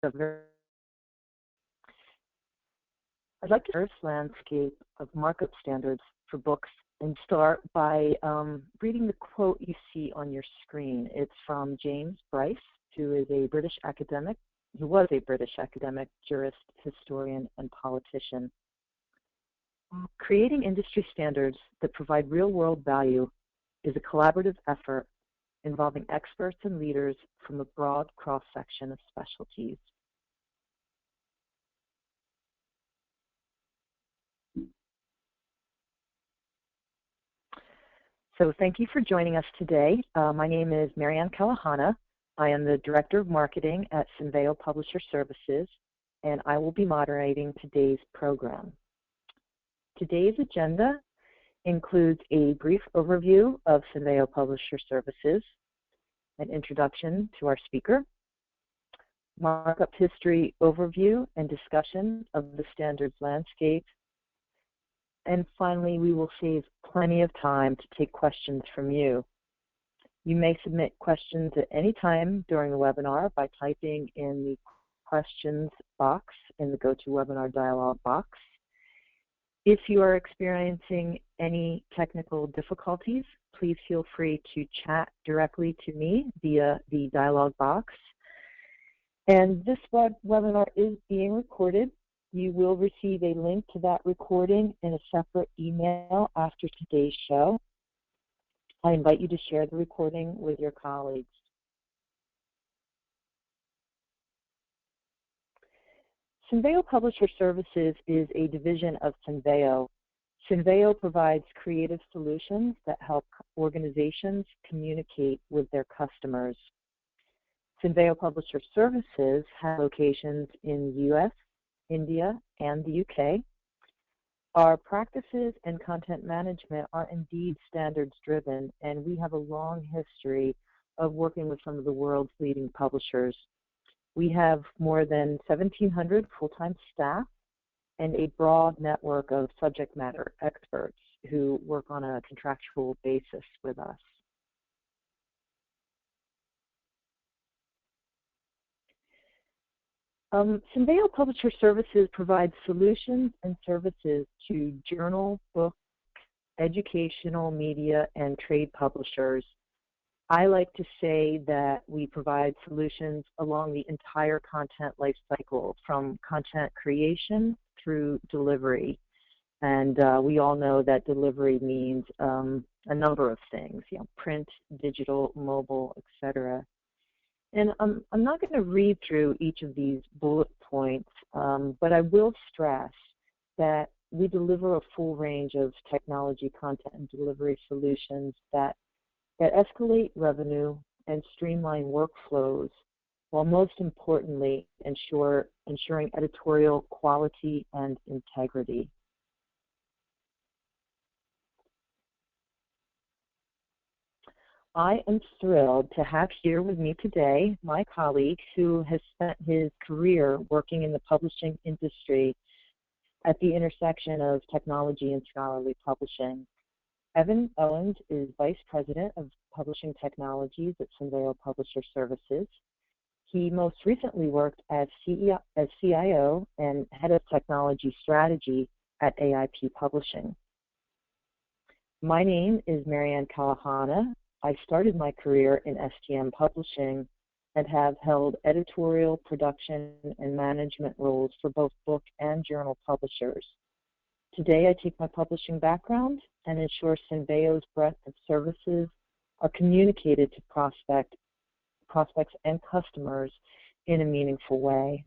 I'd like to first landscape of markup standards for books and start by reading the quote you see on your screen. It's from James Bryce, who was a British academic, jurist, historian, and politician. Creating industry standards that provide real-world value is a collaborative effort involving experts and leaders from a broad cross-section of specialties. So thank you for joining us today. My name is Marianne Kalahana. I am the Director of Marketing at Cenveo Publisher Services, and I will be moderating today's program. Today's agenda includes a brief overview of Cenveo Publisher Services, an introduction to our speaker, markup history overview and discussion of the standards landscape, and finally, we will save plenty of time to take questions from you. You may submit questions at any time during the webinar by typing in the questions box in the GoToWebinar dialog box. If you are experiencing any technical difficulties, please feel free to chat directly to me via the dialog box. And this webinar is being recorded. You will receive a link to that recording in a separate email after today's show. I invite you to share the recording with your colleagues. Cenveo Publisher Services is a division of Cenveo. Cenveo provides creative solutions that help organizations communicate with their customers. Cenveo Publisher Services has locations in the US, India, and the UK. Our practices and content management are indeed standards driven, and we have a long history of working with some of the world's leading publishers. We have more than 1,700 full-time staff and a broad network of subject matter experts who work on a contractual basis with us. Cenveo Publisher Services provides solutions and services to journal, book, educational, media, and trade publishers. I like to say that we provide solutions along the entire content life cycle, from content creation through delivery. And we all know that delivery means a number of things, print, digital, mobile, etc. And I'm not going to read through each of these bullet points, but I will stress that we deliver a full range of technology, content, and delivery solutions that escalate revenue and streamline workflows, while most importantly ensuring editorial quality and integrity. I am thrilled to have here with me today my colleague who has spent his career working in the publishing industry at the intersection of technology and scholarly publishing. Evan Owens is Vice President of Publishing Technologies at Cenveo Publisher Services. He most recently worked as CIO and Head of Technology Strategy at AIP Publishing. My name is Marianne Kalahana. I started my career in STM Publishing and have held editorial, production, and management roles for both book and journal publishers. Today, I take my publishing background and ensure Cenveo's breadth of services are communicated to prospects and customers in a meaningful way.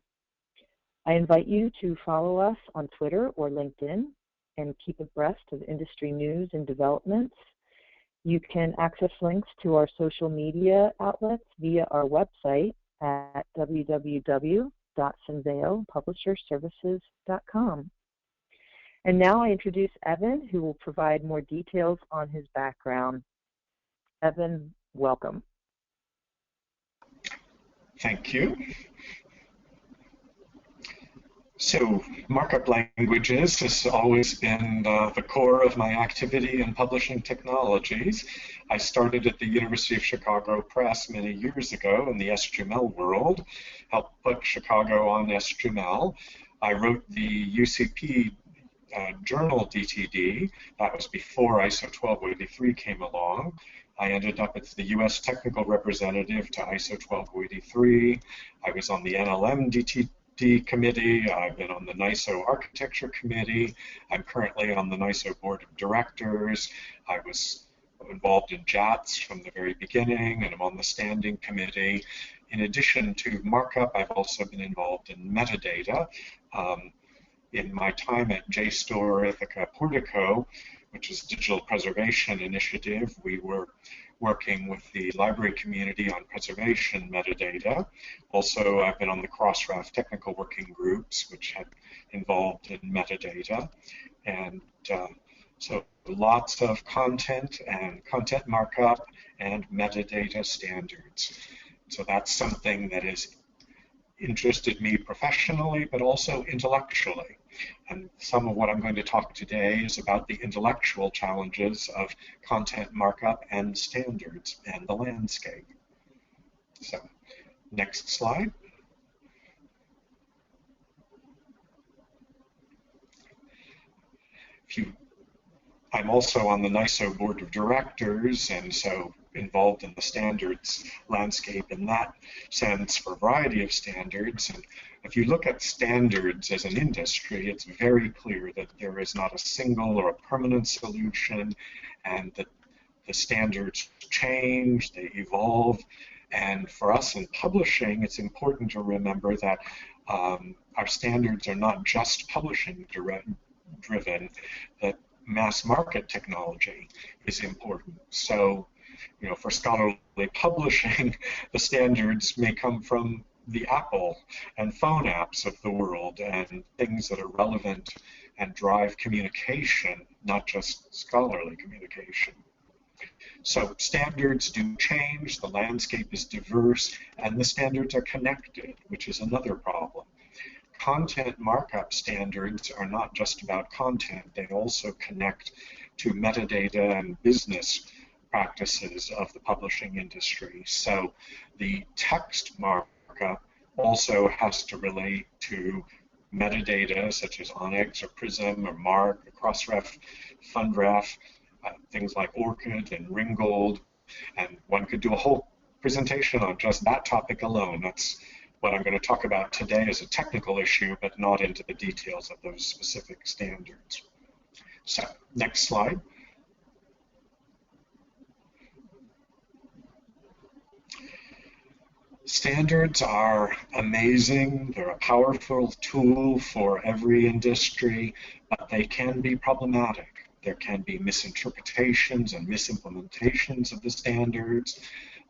I invite you to follow us on Twitter or LinkedIn and keep abreast of industry news and developments. You can access links to our social media outlets via our website at www.cenveopublisherservices.com. And now I introduce Evan, who will provide more details on his background. Evan, welcome. Thank you. So markup languages has always been the core of my activity in publishing technologies. I started at the University of Chicago Press many years ago in the SGML world, helped put Chicago on SGML. I wrote the UCP journal DTD. That was before ISO 12083 came along. I ended up as the US technical representative to ISO 12083. I was on the NLM DTD committee. I've been on the NISO architecture committee. I'm currently on the NISO board of directors. I was involved in JATS from the very beginning, and I'm on the standing committee. In addition to markup, I've also been involved in metadata. In my time at JSTOR Ithaca Portico, which is a digital preservation initiative, we were working with the library community on preservation metadata. Also, I've been on the Crossref technical working groups, which had involved in metadata. And so lots of content and content markup and metadata standards. So that's something that has interested me professionally, but also intellectually. And some of what I'm going to talk today is about the intellectual challenges of content markup and standards and the landscape. So, next slide. I'm also on the NISO board of directors, and so involved in the standards landscape in that sense for a variety of standards. And if you look at standards as an industry, it's very clear that there is not a single or a permanent solution, and that the standards change, they evolve. And for us in publishing, it's important to remember that our standards are not just publishing driven, that mass market technology is important. So, you know, for scholarly publishing, the standards may come from the Apple and phone apps of the world and things that are relevant and drive communication, not just scholarly communication. So standards do change, the landscape is diverse, and the standards are connected, which is another problem. Content markup standards are not just about content, they also connect to metadata and business practices of the publishing industry. So the text markup also has to relate to metadata such as ONIX or PRISM or MARC or Crossref, FundRef, things like ORCID and Ringgold, and one could do a whole presentation on just that topic alone. That's what I'm going to talk about today as a technical issue, but not into the details of those specific standards. So, next slide. Standards are amazing. They're a powerful tool for every industry, but they can be problematic. There can be misinterpretations and misimplementations of the standards.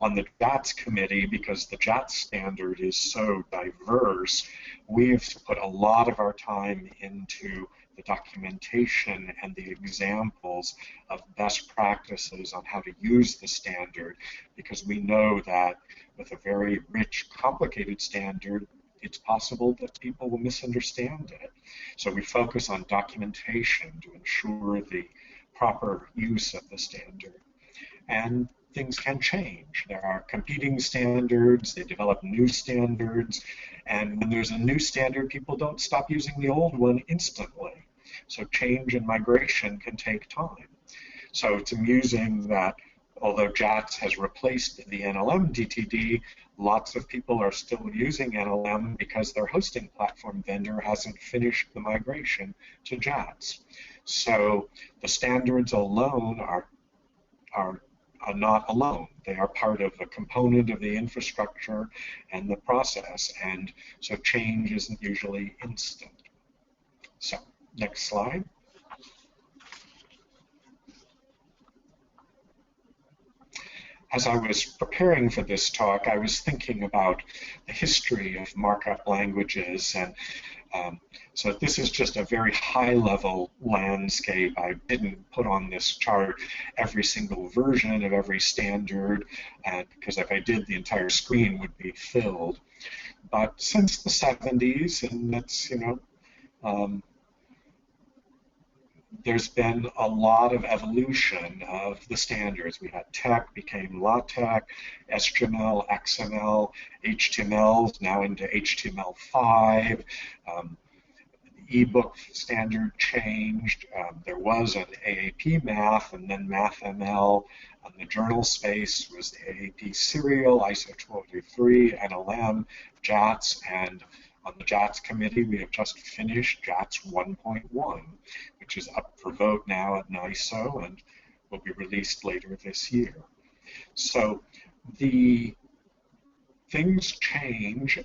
On the JATS committee, because the JATS standard is so diverse, we've put a lot of our time into the documentation and the examples of best practices on how to use the standard, because we know that with a very rich, complicated standard, it's possible that people will misunderstand it. So we focus on documentation to ensure the proper use of the standard. And things can change. There are competing standards, they develop new standards, and when there's a new standard, people don't stop using the old one instantly. So change and migration can take time. So it's amusing that although JATS has replaced the NLM DTD, lots of people are still using NLM because their hosting platform vendor hasn't finished the migration to JATS. So the standards alone are not alone. They are part of a component of the infrastructure and the process, and so change isn't usually instant. So, next slide. As I was preparing for this talk, I was thinking about the history of markup languages, and so this is just a very high-level landscape. I didn't put on this chart every single version of every standard, because if I did, the entire screen would be filled. But since the 70s, and that's, you know, there's been a lot of evolution of the standards. We had TeX, became LaTeX, SGML, XML, HTML, now into HTML5. Ebook standard changed. There was an AAP Math and then MathML. On the journal space was the AAP Serial, ISO 203, NLM, JATS, and on the JATS committee we have just finished JATS 1.1, which is up for vote now at NISO and will be released later this year. So the things change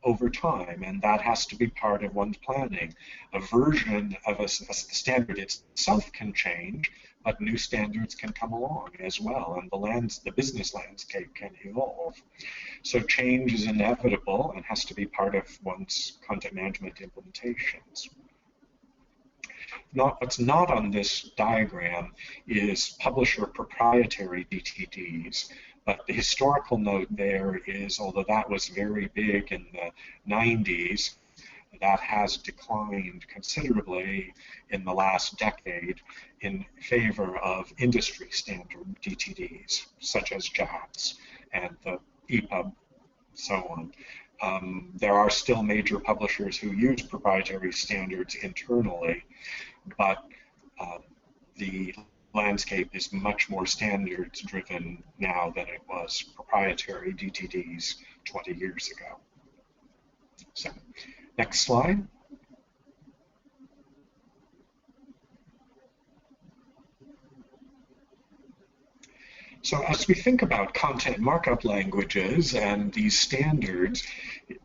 over time, and that has to be part of one's planning. A version of the standard itself can change, but new standards can come along as well, and the business landscape can evolve. So change is inevitable and has to be part of one's content management implementations. What's not on this diagram is publisher proprietary DTDs. But the historical note there is, although that was very big in the 90s, that has declined considerably in the last decade in favor of industry standard DTDs, such as JATS and the EPUB, so on. There are still major publishers who use proprietary standards internally, but the landscape is much more standards driven now than it was proprietary DTDs 20 years ago. So, next slide. So as we think about content markup languages and these standards,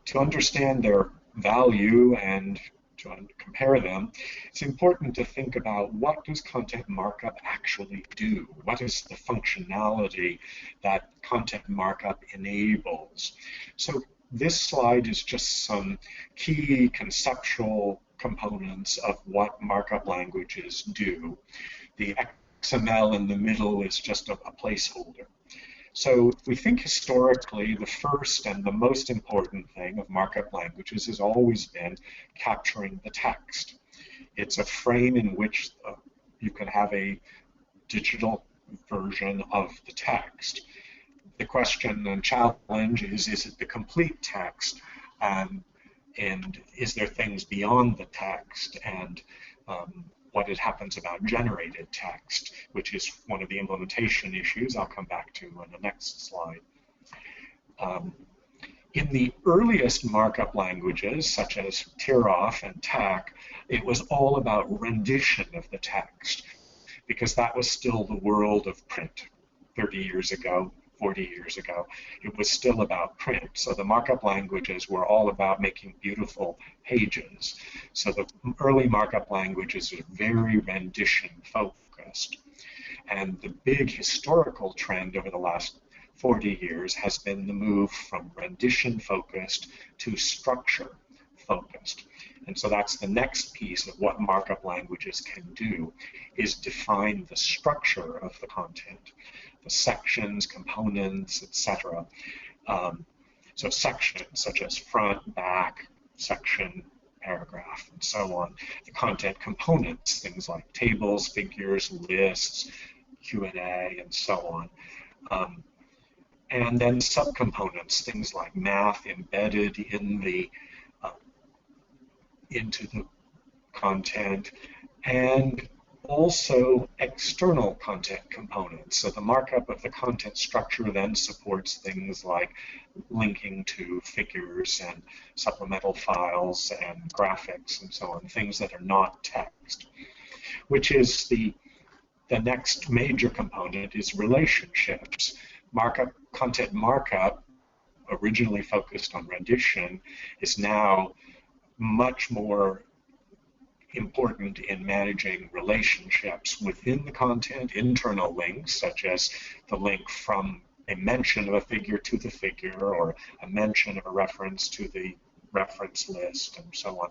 to understand their value and to compare them, it's important to think about what does content markup actually do? What is the functionality that content markup enables? So this slide is just some key conceptual components of what markup languages do. The XML in the middle is just a placeholder. So we think historically the first and the most important thing of markup languages has always been capturing the text. It's a frame in which you can have a digital version of the text. The question and challenge is it the complete text? And is there things beyond the text? And what happens about generated text, which is one of the implementation issues I'll come back to on the next slide. In the earliest markup languages, such as Tiroff and TeX, it was all about rendition of the text, because that was still the world of print 30 years ago, 40 years ago. It was still about print. So the markup languages were all about making beautiful pages. So the early markup languages are very rendition focused. And the big historical trend over the last 40 years has been the move from rendition focused to structure focused. And so that's the next piece of what markup languages can do, is define the structure of the content. The sections, components, etc. So sections such as front, back, section, paragraph, and so on. The content components, things like tables, figures, lists, Q&A, and so on. And then subcomponents, things like math embedded in the into the content, and also external content components. So the markup of the content structure then supports things like linking to figures and supplemental files and graphics and so on, things that are not text, which is the next major component is relationships. Content markup, originally focused on rendition, is now much more important in managing relationships within the content, internal links, such as the link from a mention of a figure to the figure, or a mention of a reference to the reference list, and so on.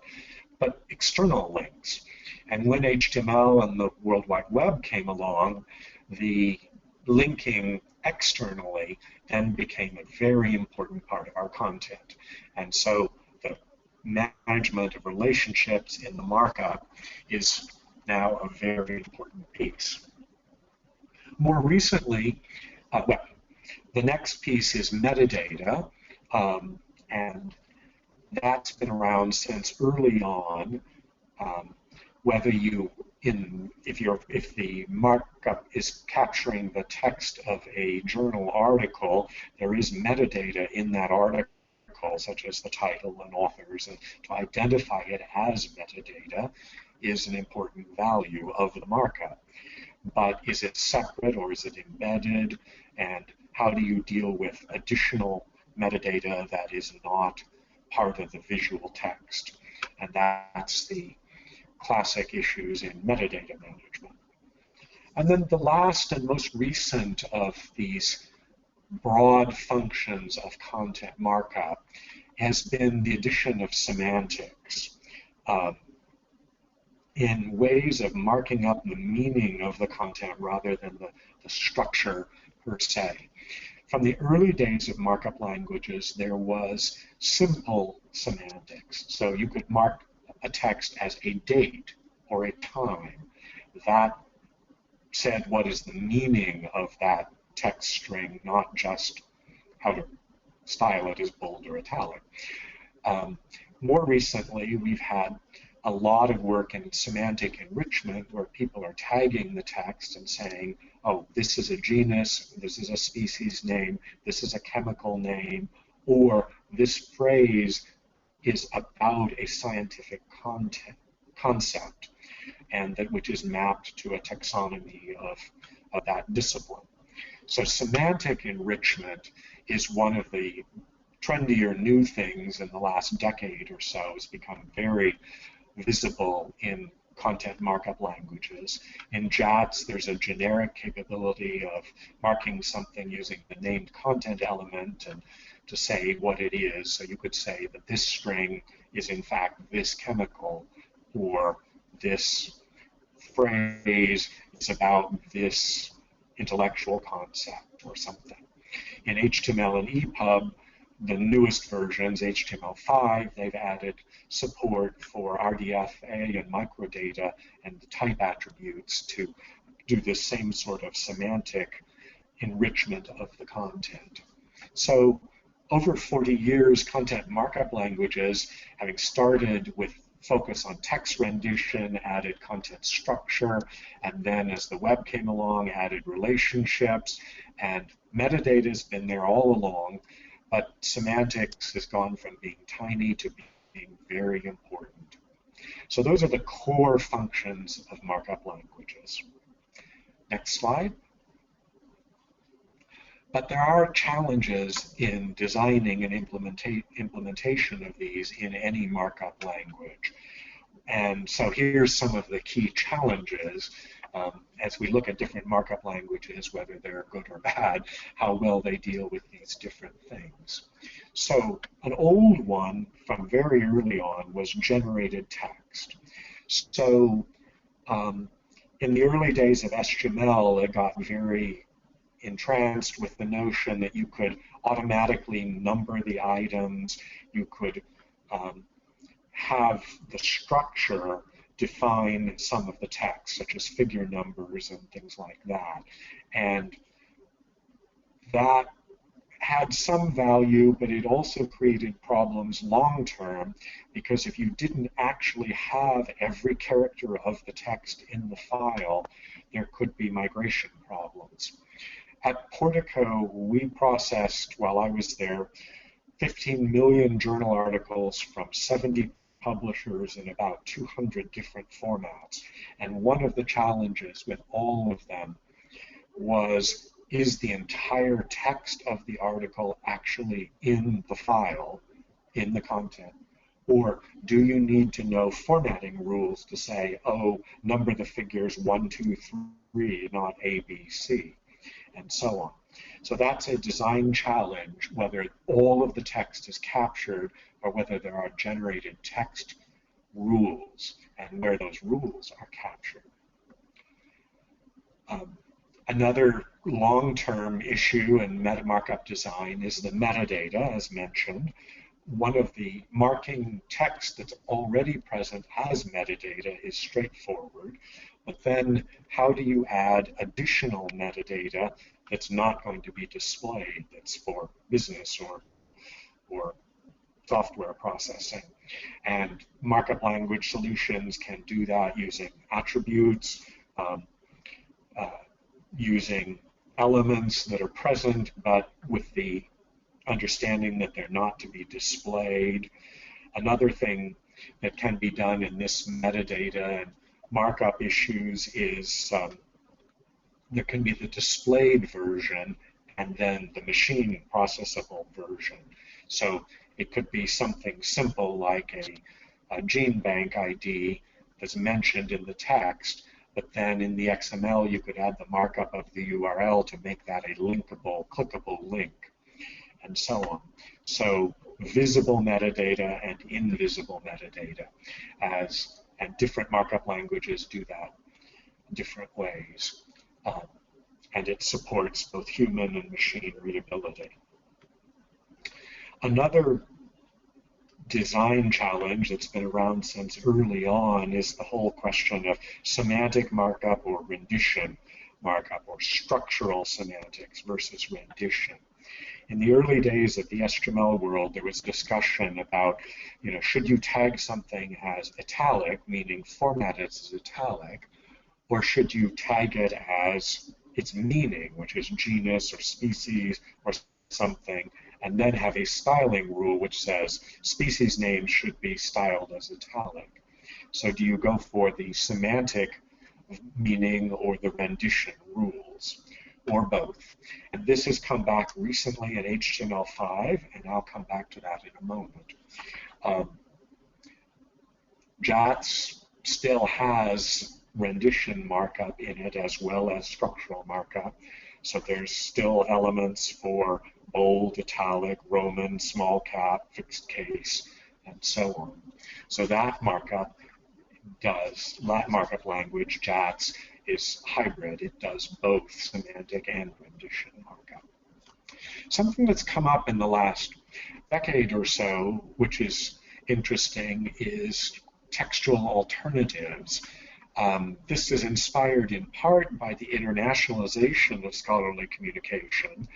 But external links. And when HTML and the World Wide Web came along, the linking externally then became a very important part of our content. And so the management of relationships in the markup is now a very important piece. More recently, well, the next piece is metadata, and that's been around since early on. Whether you if the markup is capturing the text of a journal article, there is metadata in that article, such as the title and authors, and to identify it as metadata is an important value of the markup. But is it separate or is it embedded, and how do you deal with additional metadata that is not part of the visual text? And that's the classic issues in metadata management. And then the last and most recent of these broad functions of content markup has been the addition of semantics in ways of marking up the meaning of the content rather than the structure per se. From the early days of markup languages, there was simple semantics. So you could mark a text as a date or a time. That said what is the meaning of that text string, not just how to style it as bold or italic. More recently, we've had a lot of work in semantic enrichment where people are tagging the text and saying, oh, this is a genus, this is a species name, this is a chemical name, or this phrase is about a scientific concept, and that which is mapped to a taxonomy of that discipline. So semantic enrichment is one of the trendier new things in the last decade or so. It's become very visible in content markup languages. In JATS, there's a generic capability of marking something using the named content element and to say what it is. So you could say that this string is in fact this chemical, or this phrase is about this intellectual concept or something. In HTML and EPUB, the newest versions, HTML5, they've added support for RDFA and microdata and the type attributes to do the same sort of semantic enrichment of the content. So over 40 years, content markup languages, having started with focus on text rendition, added content structure, and then as the web came along, added relationships, and metadata has been there all along, but semantics has gone from being tiny to being very important. So those are the core functions of markup languages. Next slide. But there are challenges in designing and implementation of these in any markup language. And so here's some of the key challenges as we look at different markup languages, whether they're good or bad, how well they deal with these different things. So an old one from very early on was generated text. So in the early days of HTML, it got very entranced with the notion that you could automatically number the items, you could have the structure define some of the text, such as figure numbers and things like that. And that had some value, but it also created problems long-term, because if you didn't actually have every character of the text in the file, there could be migration problems. At Portico, we processed, while I was there, 15 million journal articles from 70 publishers in about 200 different formats. And one of the challenges with all of them was, is the entire text of the article actually in the file, in the content? Or do you need to know formatting rules to say, oh, number the figures 1, 2, 3, not A, B, C, and so on. So that's a design challenge, whether all of the text is captured or whether there are generated text rules and where those rules are captured. Another long-term issue in meta markup design is the metadata, as mentioned. one of the marking text that's already present as metadata is straightforward, but then how do you add additional metadata that's not going to be displayed, that's for business or software processing? And markup language solutions can do that using attributes, using elements that are present but with the understanding that they're not to be displayed. Another thing that can be done in this metadata and markup issues is there can be the displayed version and then the machine processable version. So it could be something simple like a gene bank ID that's mentioned in the text, but then in the XML you could add the markup of the URL to make that a linkable, clickable link, and so on. So visible metadata and invisible metadata, and different markup languages do that in different ways. And it supports both human and machine readability. Another design challenge that's been around since early on is the whole question of semantic markup or rendition markup, or structural semantics versus rendition. In the early days of the HTML world, there was discussion about, should you tag something as italic, meaning format it as italic, or should you tag it as its meaning, which is genus or species or something, and then have a styling rule which says species names should be styled as italic. So do you go for the semantic meaning or the rendition rules, or both? And this has come back recently in HTML5, and I'll come back to that in a moment. JATS still has rendition markup in it as well as structural markup. So there's still elements for bold, italic, Roman, small cap, fixed case, and so on. So that markup markup language, JATS, is hybrid. It does both semantic and rendition markup. Something that's come up in the last decade or so, which is interesting, is textual alternatives. This is inspired in part by the internationalization of scholarly communication,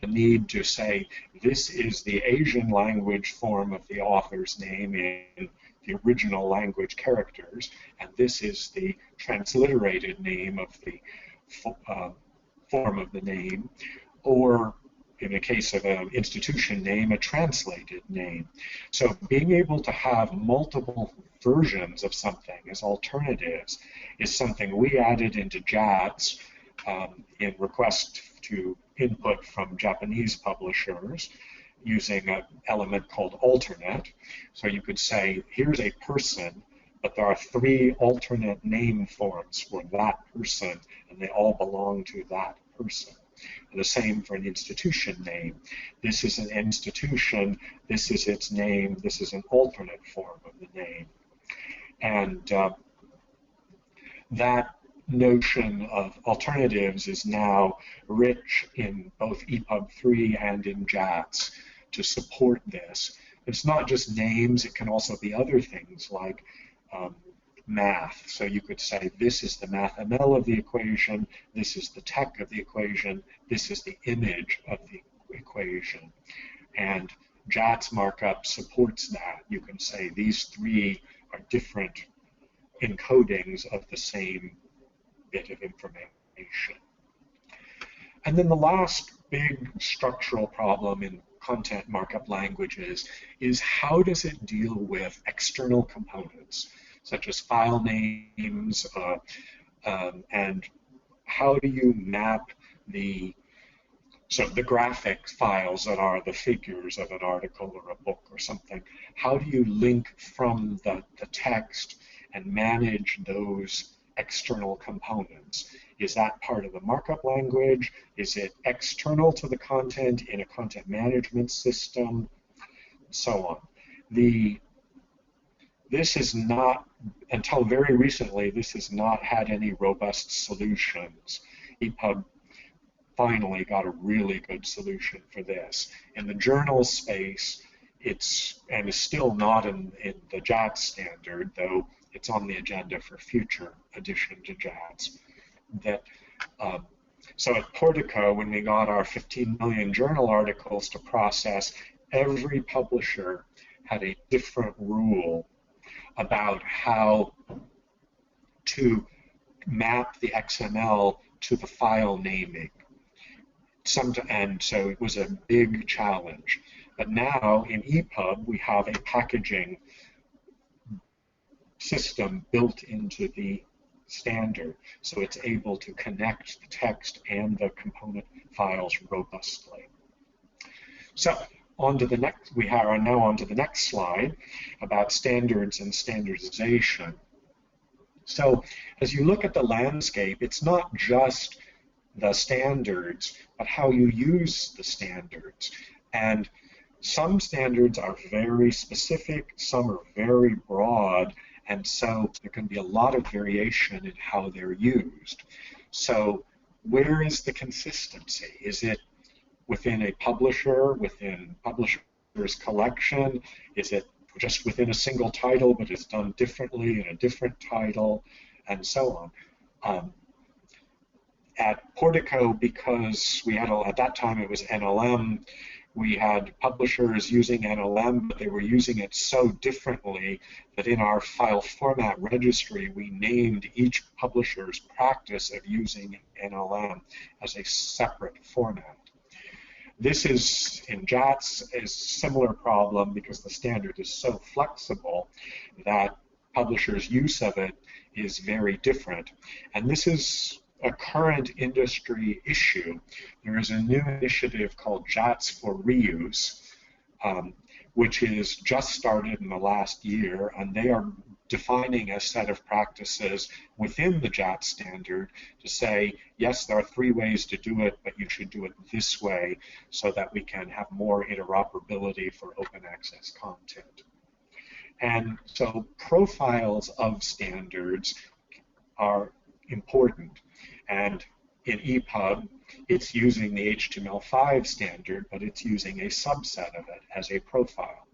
the need to say this is the Asian language form of the author's name in the original language characters, and this is the transliterated name of the form of the name, or in the case of an institution name, a translated name. So being able to have multiple versions of something as alternatives is something we added into JATS in request to input from Japanese publishers using an element called alternate. So you could say, here's a person, but there are 3 alternate name forms for that person, and they all belong to that person. And the same for an institution name. This is an institution, this is its name, this is an alternate form of the name. And that notion of alternatives is now rich in both EPUB 3 and in JATS to support this. It's not just names, it can also be other things like math. So you could say this is the MathML of the equation, this is the tech of the equation, this is the image of the equation. And JATS markup supports that. You can say these 3 are different encodings of the same bit of information. And then the last big structural problem in content markup languages is how does it deal with external components, such as file names, and how do you map the graphic files that are the figures of an article or a book or something? How do you link from the text and manage those external components? Is that part of the markup language? Is it external to the content in a content management system? And so on. This is not, until very recently, this has not had any robust solutions. EPUB finally got a really good solution for this. In the journal space, and is still not in the JATS standard, though it's on the agenda for future addition to JATS. So at Portico, when we got our 15 million journal articles to process, every publisher had a different rule about how to map the XML to the file naming. And so it was a big challenge. But now in EPUB, we have a packaging system built into the standard, so it's able to connect the text and the component files robustly. So on to the next, we are now on to the next slide about standards and standardization. So as you look at the landscape, it's not just the standards, but how you use the standards. And some standards are very specific, some are very broad, and so there can be a lot of variation in how they're used. So where is the consistency? Is it within a publisher, within publisher's collection? Is it just within a single title, but it's done differently in a different title, and so on? At Portico, because we had, at that time it was NLM, we had publishers using NLM, but they were using it so differently that in our file format registry, we named each publisher's practice of using NLM as a separate format. This is, in JATS, a similar problem because the standard is so flexible that publishers' use of it is very different. And this is a current industry issue. There is a new initiative called JATS for Reuse, which is just started in the last year, and they are defining a set of practices within the JATS standard to say, yes, there are 3 ways to do it, but you should do it this way so that we can have more interoperability for open access content. And so profiles of standards are important. And in EPUB, it's using the HTML5 standard, but it's using a subset of it as a profile.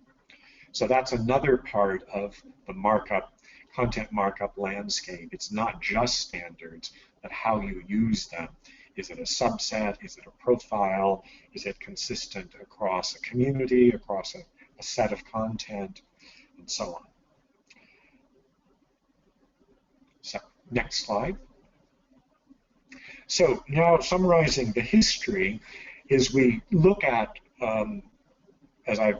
So that's another part of the markup, content markup landscape. It's not just standards, but how you use them. Is it a subset? Is it a profile? Is it consistent across a community, across a set of content, and so on? So, next slide. So now summarizing the history is we look at, as I've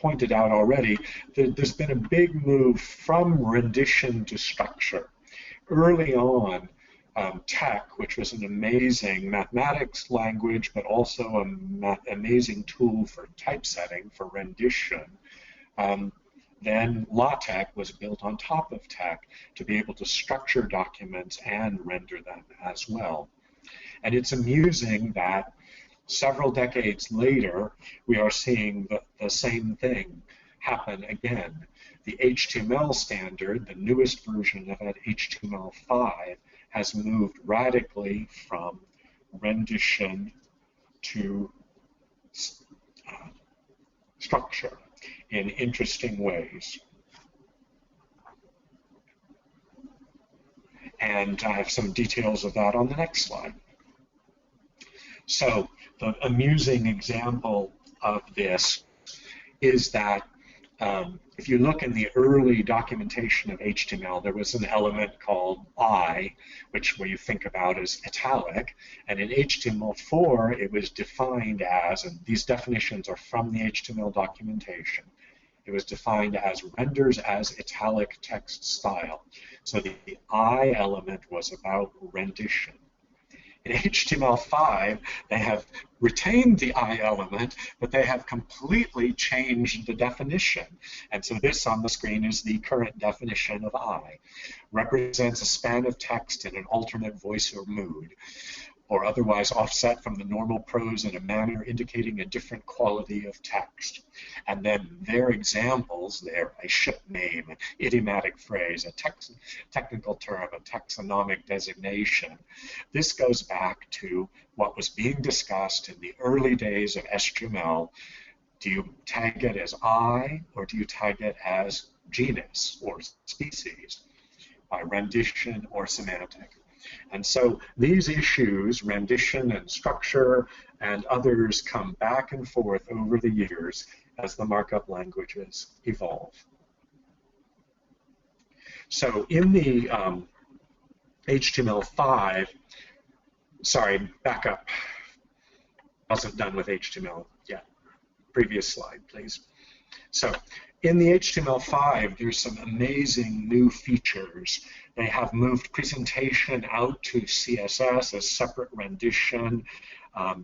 pointed out already, there's been a big move from rendition to structure. Early on, TeX, which was an amazing mathematics language, but also an amazing tool for typesetting, for rendition, then LaTeX was built on top of TeX to be able to structure documents and render them as well. And it's amusing that several decades later, we are seeing the same thing happen again. The HTML standard, the newest version of it, HTML5, has moved radically from rendition to structure in interesting ways. And I have some details of that on the next slide. So the amusing example of this is that if you look in the early documentation of HTML, there was an element called I, which where you think about as italic, and in HTML4 it was defined as, and these definitions are from the HTML documentation, it was defined as renders as italic text style. So the I element was about rendition. In HTML5, they have retained the I element, but they have completely changed the definition. And so this on the screen is the current definition of I. Represents a span of text in an alternate voice or mood, or otherwise offset from the normal prose in a manner indicating a different quality of text. And then their examples there, a ship name, an idiomatic phrase, a technical term, a taxonomic designation. This goes back to what was being discussed in the early days of HTML Do you tag it as I, or do you tag it as genus or species, by rendition or semantic? And so these issues, rendition and structure and others, come back and forth over the years as the markup languages evolve. So in the HTML5, sorry, back up. Wasn't done with HTML yet. Previous slide, please. So in the HTML5, there's some amazing new features. They have moved presentation out to CSS as separate rendition.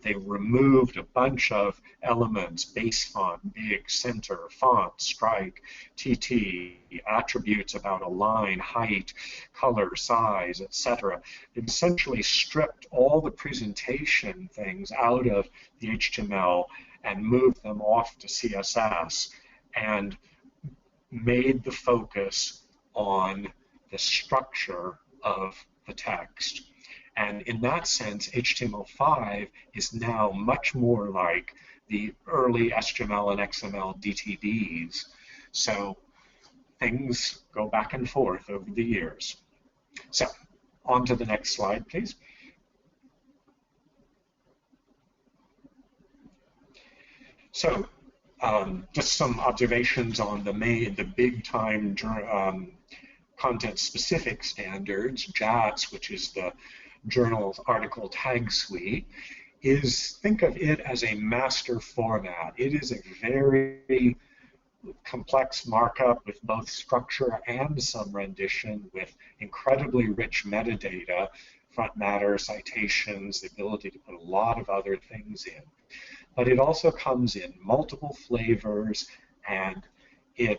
They removed a bunch of elements: base font, big, center, font, strike, TT, attributes about a line, height, color, size, etc. They've essentially stripped all the presentation things out of the HTML and moved them off to CSS and made the focus on the structure of the text. And in that sense, HTML5 is now much more like the early HTML and XML DTDs. So things go back and forth over the years. So on to the next slide, please. So just some observations on the big-time content-specific standards. JATS, which is the Journal Article Tag Suite, think of it as a master format. It is a very complex markup with both structure and some rendition, with incredibly rich metadata, front matter, citations, the ability to put a lot of other things in. But it also comes in multiple flavors, and the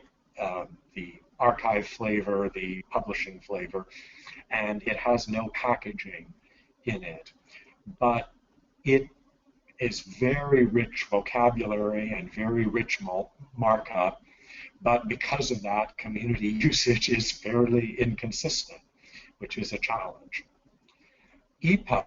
archive flavor, the publishing flavor, and it has no packaging in it. But it is very rich vocabulary and very rich markup, but because of that, community usage is fairly inconsistent, which is a challenge. EPUB,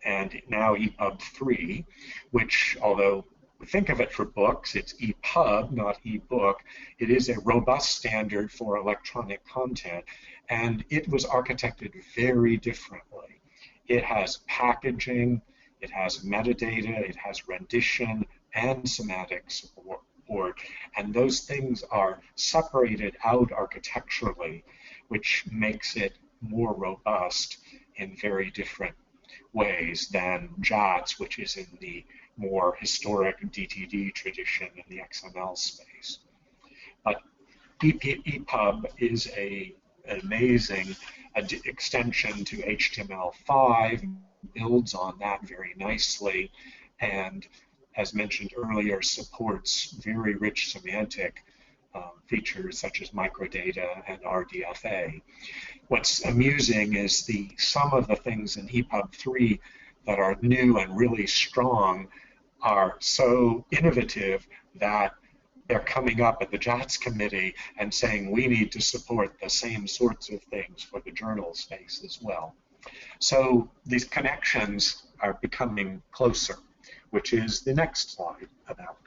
and now EPUB 3, which, although we think of it for books, it's EPUB, not eBook. It is a robust standard for electronic content, and it was architected very differently. It has packaging, it has metadata, it has rendition, and semantic support, and those things are separated out architecturally, which makes it more robust in very different ways than JATS, which is in the more historic DTD tradition in the XML space. But EPUB is an amazing extension to HTML5, builds on that very nicely, and as mentioned earlier, supports very rich semantic features such as microdata and RDFA. What's amusing is some of the things in EPUB 3 that are new and really strong are so innovative that they're coming up at the JATS committee and saying we need to support the same sorts of things for the journal space as well. So these connections are becoming closer, which is the next slide about.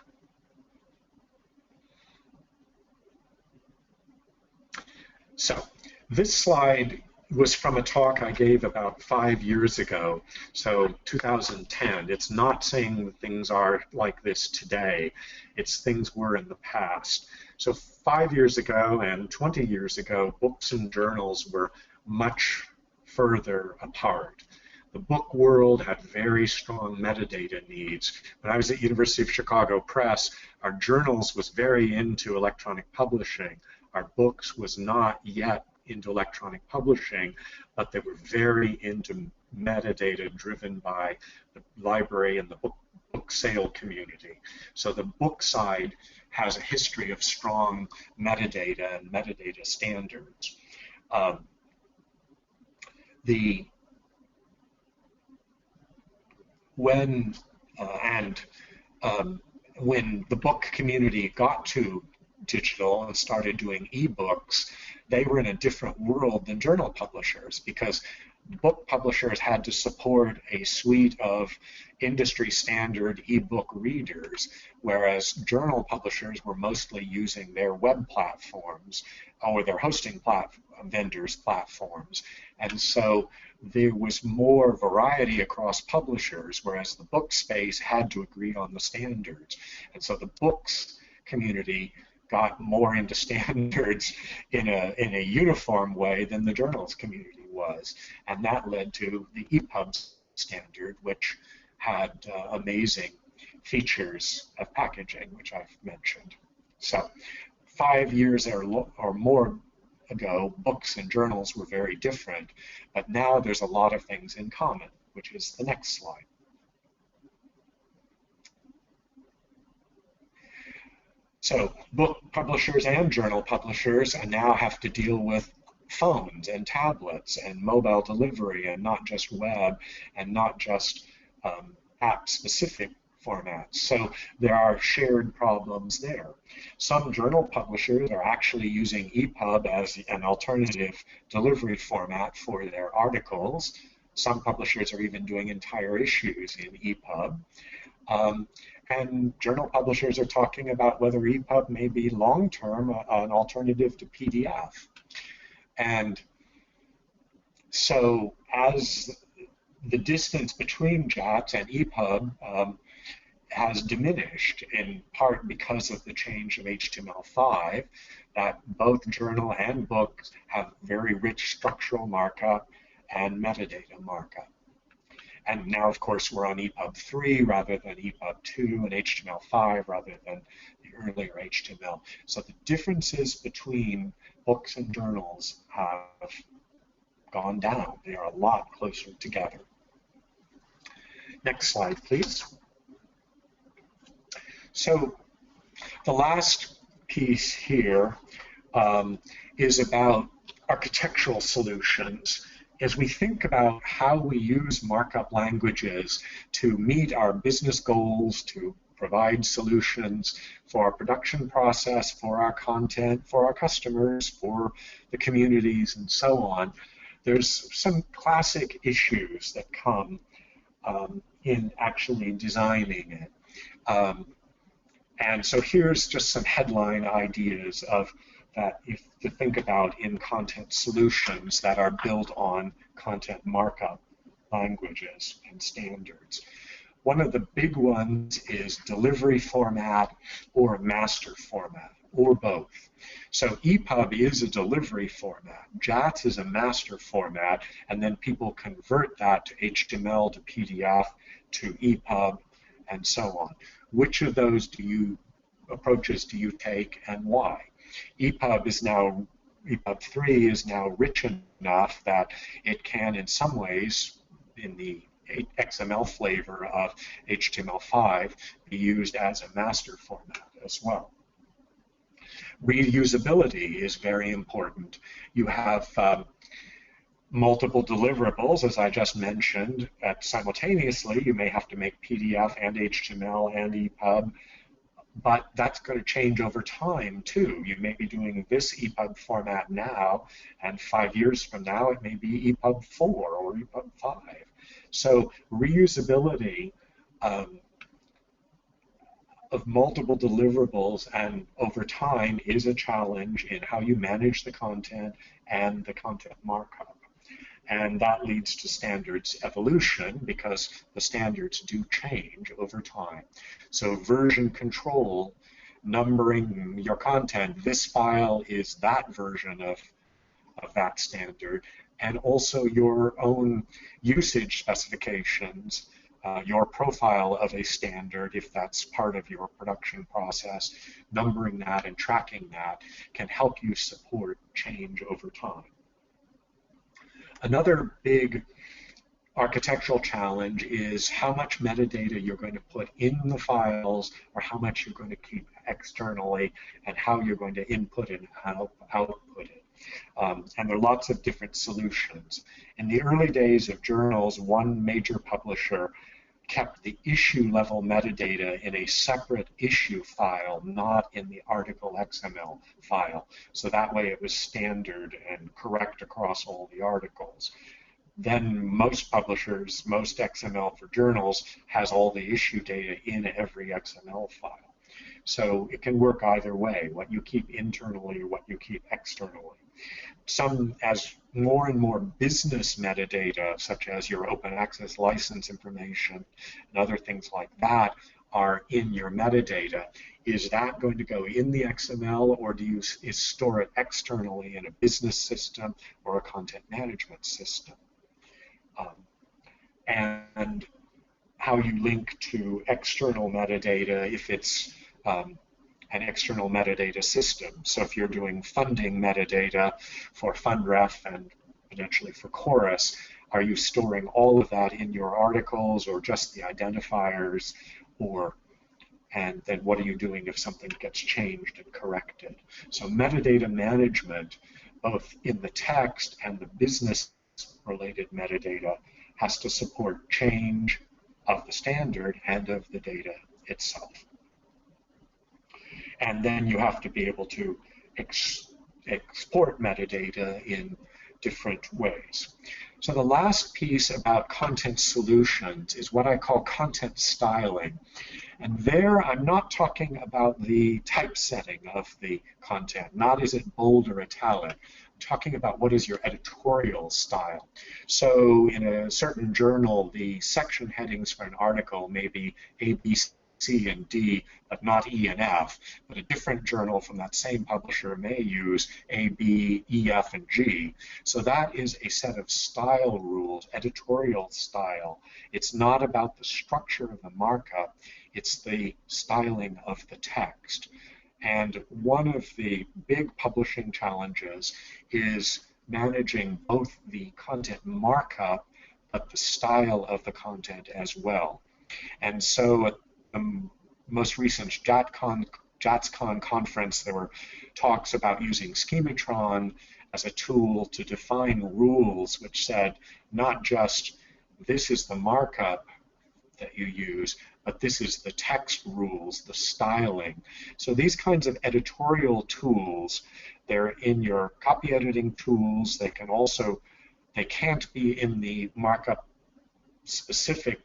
So this slide was from a talk I gave about 5 years ago, so 2010. It's not saying that things are like this today. It's things were in the past. So 5 years ago and 20 years ago, books and journals were much further apart. The book world had very strong metadata needs. When I was at University of Chicago Press, our journals was very into electronic publishing. Our books was not yet into electronic publishing, but they were very into metadata driven by the library and the book sale community. So the book side has a history of strong metadata and metadata standards. When the book community got to digital and started doing ebooks, they were in a different world than journal publishers, because book publishers had to support a suite of industry standard ebook readers, whereas journal publishers were mostly using their web platforms or their hosting vendors' platforms. And so there was more variety across publishers, whereas the book space had to agree on the standards. And so the books community got more into standards in a uniform way than the journals community was. And that led to the EPUB standard, which had amazing features of packaging, which I've mentioned. So 5 years or more ago, books and journals were very different, but now there's a lot of things in common, which is the next slide. So book publishers and journal publishers now have to deal with phones and tablets and mobile delivery, and not just web and not just app-specific formats. So there are shared problems there. Some journal publishers are actually using EPUB as an alternative delivery format for their articles. Some publishers are even doing entire issues in EPUB. And journal publishers are talking about whether EPUB may be long-term an alternative to PDF. And so as the distance between JATS and EPUB has diminished, in part because of the change of HTML5, that both journal and books have very rich structural markup and metadata markup. And now, of course, we're on EPUB 3 rather than EPUB 2 and HTML5 rather than the earlier HTML. So the differences between books and journals have gone down. They are a lot closer together. Next slide, please. So the last piece here is about architectural solutions. As we think about how we use markup languages to meet our business goals, to provide solutions for our production process, for our content, for our customers, for the communities, and so on, there's some classic issues that come in actually designing it. And so here's just some headline ideas of that if to think about in content solutions that are built on content markup languages and standards. One of the big ones is delivery format or master format, or both. So EPUB is a delivery format, JATS is a master format, and then people convert that to HTML, to PDF, to EPUB, and so on. Which of those approaches do you take, and why? EPUB 3 is now rich enough that it can, in some ways, in the XML flavor of HTML5, be used as a master format as well. Reusability is very important. You have multiple deliverables, as I just mentioned, simultaneously. You may have to make PDF and HTML and EPUB, but that's going to change over time too. You may be doing this EPUB format now, and 5 years from now it may be EPUB 4 or EPUB 5. So reusability of multiple deliverables and over time is a challenge in how you manage the content and the content markup. And that leads to standards evolution because the standards do change over time. So version control, numbering your content, this file is that version of that standard, and also your own usage specifications, your profile of a standard, if that's part of your production process, numbering that and tracking that can help you support change over time. Another big architectural challenge is how much metadata you're going to put in the files or how much you're going to keep externally and how you're going to input and output it. And there are lots of different solutions. In the early days of journals, one major publisher kept the issue level metadata in a separate issue file, not in the article XML file. So that way it was standard and correct across all the articles. then most publishers, most XML for journals has all the issue data in every XML file. So it can work either way, what you keep internally or what you keep externally. Some, as more and more business metadata, such as your open access license information and other things like that, are in your metadata, is that going to go in the XML, or do you store it externally in a business system or a content management system? And how you link to external metadata if it's an external metadata system. So if you're doing funding metadata for FundRef and potentially for Chorus, are you storing all of that in your articles or just the identifiers? And then what are you doing if something gets changed and corrected? So metadata management, both in the text and the business-related metadata, has to support change of the standard and of the data itself. And then you have to be able to export metadata in different ways. So the last piece about content solutions is what I call content styling. And there I'm not talking about the typesetting of the content, not is it bold or italic. I'm talking about what is your editorial style. So in a certain journal, the section headings for an article may be A, B, C, and D, but not E and F. But a different journal from that same publisher may use A, B, E, F, and G. So that is a set of style rules, editorial style. It's not about the structure of the markup, it's the styling of the text. And one of the big publishing challenges is managing both the content markup, but the style of the content as well. And so at the most recent JATSCon conference, there were talks about using schematron as a tool to define rules which said not just this is the markup that you use, but this is the text rules, the styling. So these kinds of editorial tools, they're in your copy editing tools. They can also, they can't be in the markup specific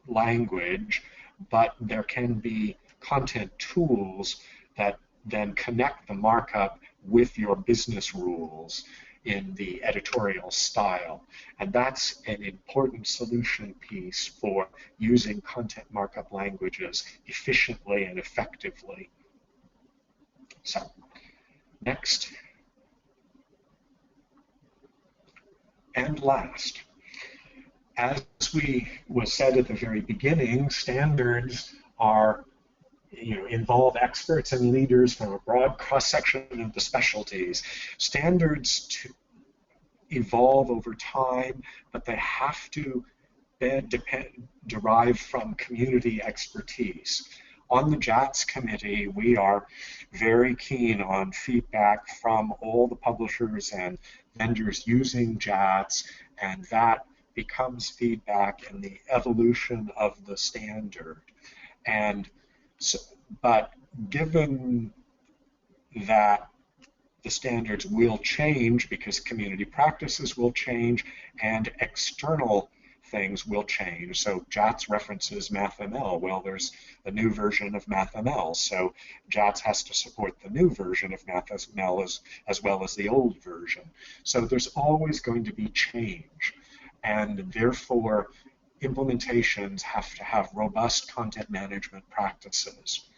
language, but there can be content tools that then connect the markup with your business rules in the editorial style. And that's an important solution piece for using content markup languages efficiently and effectively. So, next. And last. As was said at the very beginning, standards are, involve experts and leaders from a broad cross-section of the specialties. Standards evolve over time, but they have to derive from community expertise. On the JATS committee, we are very keen on feedback from all the publishers and vendors using JATS, and that becomes feedback in the evolution of the standard. And so, but given that the standards will change because community practices will change and external things will change. So JATS references MathML. Well, there's a new version of MathML, so JATS has to support the new version of MathML as well as the old version. So there's always going to be change. And therefore, implementations have to have robust content management practices.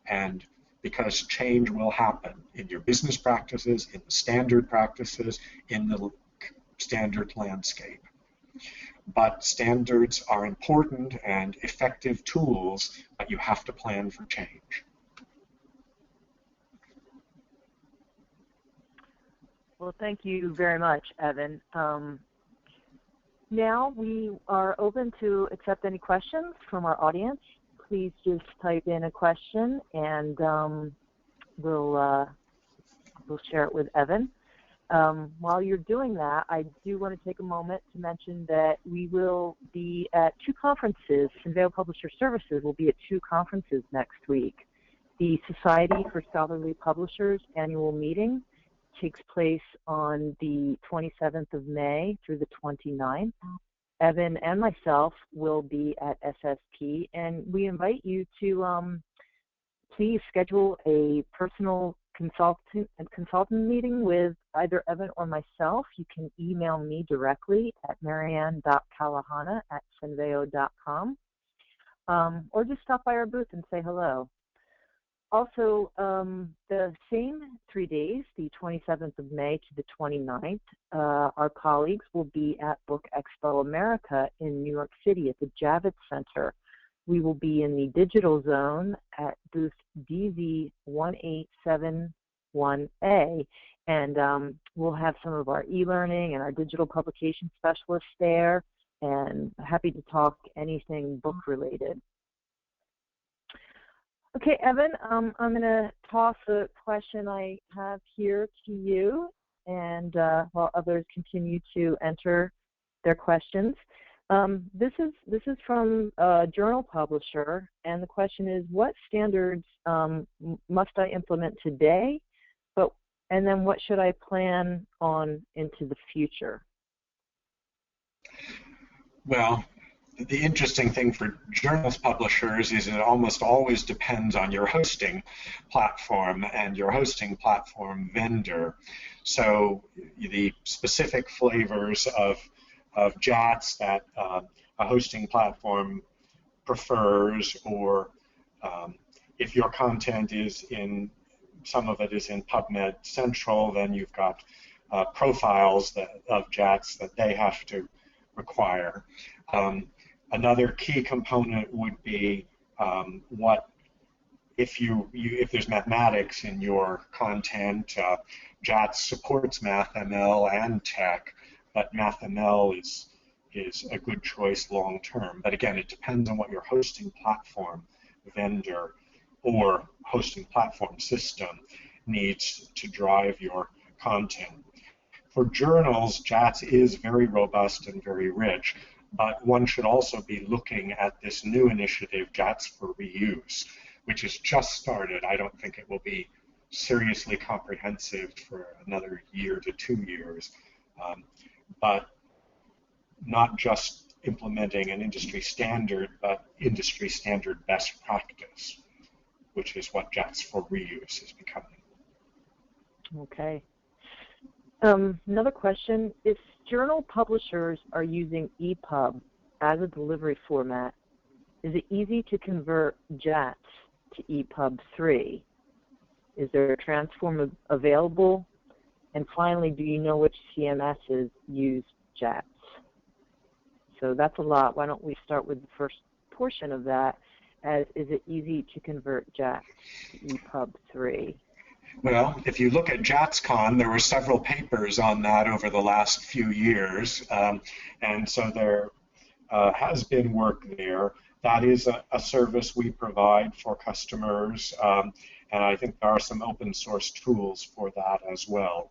And because change will happen in your business practices, in the standard practices, in the standard landscape. But standards are important and effective tools, but you have to plan for change. Well, thank you very much, Evan. Now we are open to accept any questions from our audience. Please just type in a question and we'll share it with Evan. While you're doing that, I do want to take a moment to mention that we will be at two conferences. Cenveo Publisher Services will be at two conferences next week. The Society for Scholarly Publishers annual meeting takes place on the 27th of May through the 29th. Evan and myself will be at SSP, and we invite you to please schedule a personal consultant meeting with either Evan or myself. You can email me directly at marianne.callahanna@cenveo.com, or just stop by our booth and say hello. Also, the same 3 days, the 27th of May to the 29th, our colleagues will be at Book Expo America in New York City at the Javits Center. We will be in the digital zone at booth DZ1871A, and we'll have some of our e-learning and our digital publication specialists there, and happy to talk anything book-related. Okay, Evan, I'm going to toss a question I have here to you, and while others continue to enter their questions. This is from a journal publisher, and the question is, what standards must I implement today, and then what should I plan on into the future? Well, the interesting thing for journals publishers is it almost always depends on your hosting platform and your hosting platform vendor. So the specific flavors of JATS that a hosting platform prefers, or if your content is in, some of it is in PubMed Central, then you've got profiles of JATS that they have to require. Another key component would be if there's mathematics in your content. JATS supports MathML and Tech, but MathML is a good choice long term. But again, it depends on what your hosting platform vendor or hosting platform system needs to drive your content. For journals, JATS is very robust and very rich, but one should also be looking at this new initiative, JATS for Reuse, which has just started. I don't think it will be seriously comprehensive for another year to 2 years, but not just implementing an industry standard, but industry standard best practice, which is what JATS for Reuse is becoming. Okay. Another question, if journal publishers are using EPUB as a delivery format, is it easy to convert JATS to EPUB 3? Is there a transform available? And finally, do you know which CMSs use JATS? So that's a lot. Why don't we start with the first portion of that, as is it easy to convert JATS to EPUB 3? Well, if you look at JATSCon, there were several papers on that over the last few years, and so there has been work there. That is a service we provide for customers, and I think there are some open source tools for that as well.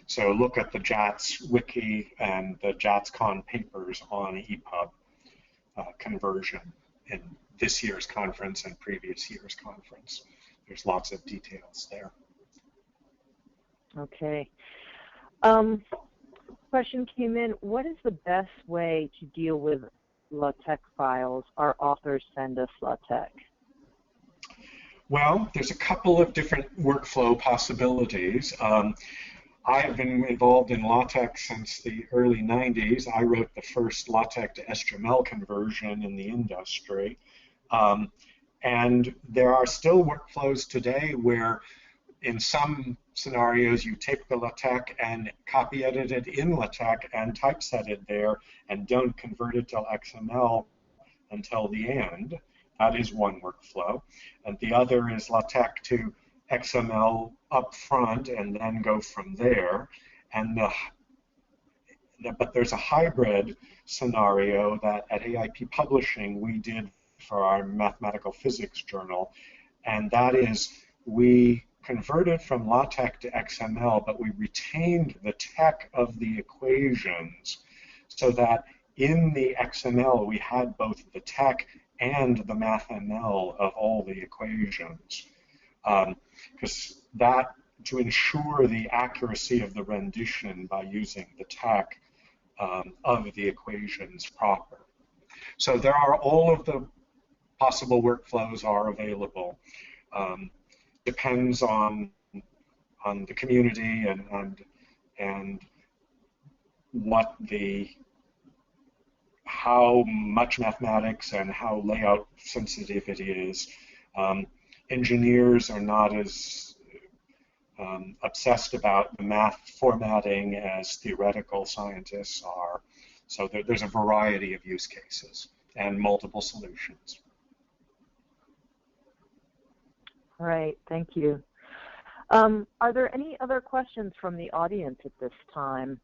So look at the JATS wiki and the JATSCon papers on EPUB conversion in this year's conference and previous year's conference. There's lots of details there. Okay. Question came in, what is the best way to deal with LaTeX files our authors send us LaTeX? Well, there's a couple of different workflow possibilities. I have been involved in LaTeX since the early 90s. I wrote the first LaTeX to HTML conversion in the industry. And there are still workflows today where in some scenarios you take the LaTeX and copy edit it in LaTeX and typeset it there and don't convert it to XML until the end. That is one workflow. And the other is LaTeX to XML up front and then go from there. And but there's a hybrid scenario that at AIP Publishing we did for our mathematical physics journal, and that is we converted from LaTeX to XML, but we retained the tech of the equations so that in the XML we had both the tech and the MathML of all the equations. Because that to ensure the accuracy of the rendition by using the tech of the equations proper. So there are all of the possible workflows are available. Depends on the community and what how much mathematics and how layout sensitive it is. Engineers are not as obsessed about the math formatting as theoretical scientists are. So there's a variety of use cases and multiple solutions. All right, thank you. Are there any other questions from the audience at this time?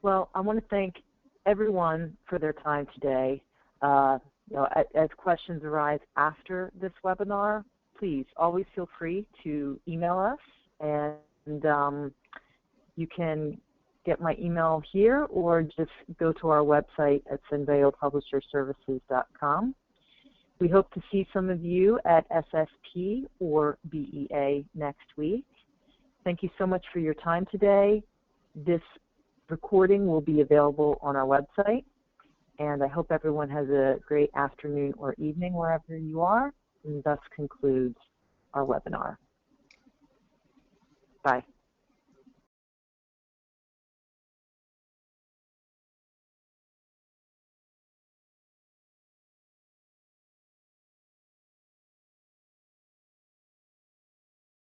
Well, I want to thank everyone for their time today. As questions arise after this webinar, please always feel free to email us, and you can get my email here or just go to our website at CenveoPublisherServices.com. We hope to see some of you at SSP or BEA next week. Thank you so much for your time today. This recording will be available on our website, and I hope everyone has a great afternoon or evening wherever you are, and thus concludes our webinar. Bye.